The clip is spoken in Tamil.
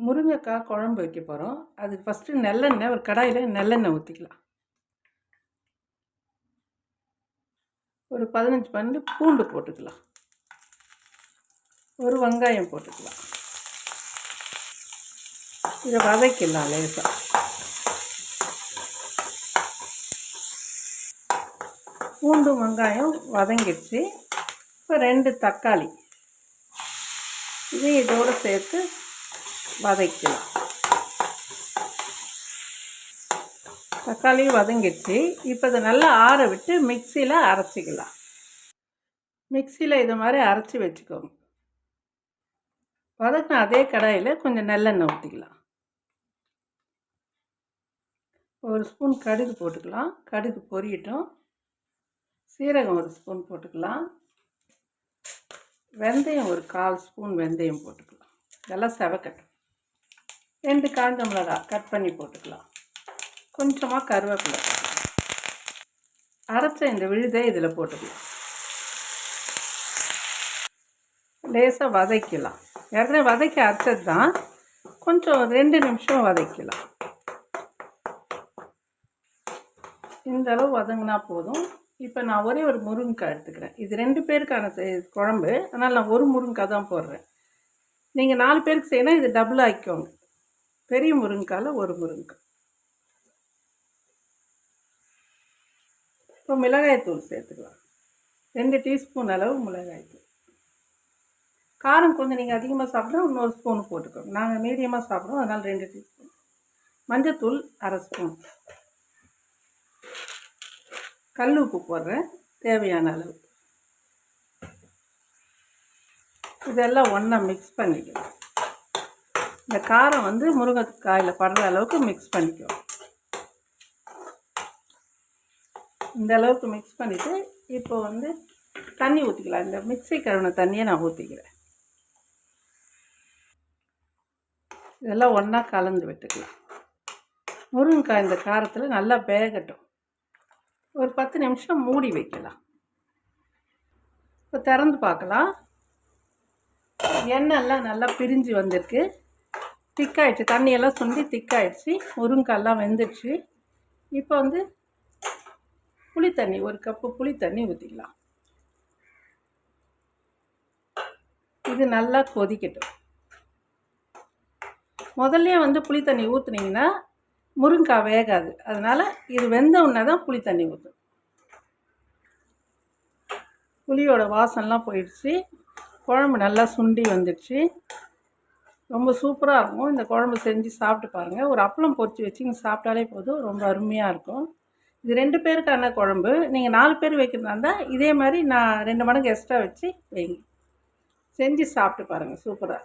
முருங்கைக்காய் குழம்பு வைக்க போகிறோம். அதுக்கு ஃபஸ்ட்டு நல்லெண்ணெய், ஒரு கடாயில் நல்லெண்ணெய் ஊற்றிக்கலாம். ஒரு 15 பல்லு பூண்டு போட்டுக்கலாம். ஒரு வெங்காயம் போட்டுக்கலாம். இதை வதக்கிடலாம் லேசாக. பூண்டு வெங்காயம் வதங்கிடுச்சு. இப்போ 2 தக்காளி இதையும் இதோடு சேர்த்து வதக்கலாம். தக்காளியும் வதங்கிடுச்சு. இப்போ இதை நல்லா ஆற விட்டு மிக்சியில் அரைச்சிக்கலாம். மிக்சியில் இது மாதிரி அரைச்சி வச்சுக்கோங்க. வதக்கின அதே கடாயில் கொஞ்சம் நல்லெண்ணெய் ஊற்றிக்கலாம். ஒரு ஸ்பூன் கடுகு போட்டுக்கலாம். கடுகு பொரியட்டும். சீரகம் ஒரு ஸ்பூன் போட்டுக்கலாம். வெந்தயம் ஒரு 1/4 ஸ்பூன் வெந்தயம் போட்டுக்கலாம். இதெல்லாம் செவக்கட்டும். 2 காஞ்ச மிளகாய் கட் பண்ணி போட்டுக்கலாம். கொஞ்சமாக கருவேப்பிலை. அரைச்ச இந்த விழுதை இதில் போட்டுக்கலாம். லேசாக வதக்கலாம். ஏற்கனவே வதக்கி அரைச்சது தான், கொஞ்சம் 2 நிமிஷம் வதக்கலாம். இந்த அளவு வதங்கினா போதும். இப்போ நான் ஒரே ஒரு முருங்கைக்காய் எடுத்துக்கிறேன். இது 2 பேருக்கான குழம்பு, அதனால் நான் ஒரு முருங்கைக்காய் தான் போடுறேன். நீங்கள் 4 பேருக்கு செய்யணும், இது டபுள் ஆக்கிக்கோங்க. பெரிய முருங்கைக்காயில் ஒரு முருங்கைக்காய். இப்போ மிளகாய்த்தூள் சேர்த்துக்கலாம். 2 டீஸ்பூன் அளவு மிளகாய்த்தூள். காரம் கொஞ்சம் நீங்கள் அதிகமாக சாப்பிட்டா இன்னொரு ஸ்பூன் போட்டுக்கோங்க. நாங்கள் மீடியமாக சாப்பிடுவோம், அதனால் 2 டீஸ்பூன். மஞ்சத்தூள் 1/2 ஸ்பூன். கல் உப்பு போடுறேன் தேவையான அளவு. இதெல்லாம் ஒன்றா மிக்ஸ் பண்ணிக்கணும். இந்த காரம் முருங்கைக்காயில் படுற அளவுக்கு மிக்ஸ் பண்ணிக்கணும். இந்த அளவுக்கு மிக்ஸ் பண்ணிவிட்டு இப்போ தண்ணி ஊற்றிக்கலாம். இந்த மிக்ஸி கழுவின தண்ணியை நான் ஊற்றிக்கிறேன். இதெல்லாம் ஒன்றா கலந்து விட்டுக்கலாம். முருங்கைக்காய் இந்த காரத்தில் நல்லா வேகட்டும். ஒரு 10 நிமிஷம் மூடி வைக்கலாம். இப்போ திறந்து பார்க்கலாம். எண்ணெய்லாம் நல்லா பிரிஞ்சு வந்திருக்கு. திக்காயிடுச்சு. தண்ணியெல்லாம் சுண்டி திக்காயிடுச்சு. முருங்கைக்காயெல்லாம் வெந்துடுச்சு. இப்போ புளி தண்ணி, 1 கப்பு புளி தண்ணி ஊற்றிக்கலாம். இது நல்லா கொதிக்கட்டும். முதல்ல புளி தண்ணி ஊற்றுனீங்கன்னா முருங்கைக்காய் வேகாது. அதனால் இது வெந்தவுடனே தான் புளி தண்ணி ஊற்றும். புளியோட வாசம்லாம் போயிடுச்சு. குழம்பு நல்லா சுண்டி வந்துடுச்சு. ரொம்ப சூப்பராக இருக்கும். இந்த குழம்பு செஞ்சு சாப்பிட்டு பாருங்கள். ஒரு அப்பளம் பொரிச்சு வச்சு சாப்பிட்டாலே போதும், ரொம்ப அருமையாக இருக்கும். இது 2 பேருக்கான குழம்பு. நீங்கள் 4 பேர் வைக்கிறதா இருந்தால் இதே மாதிரி நான் 2 மடங்கு எக்ஸ்ட்ரா வச்சு வைங்க. செஞ்சு சாப்பிட்டு பாருங்கள், சூப்பராக.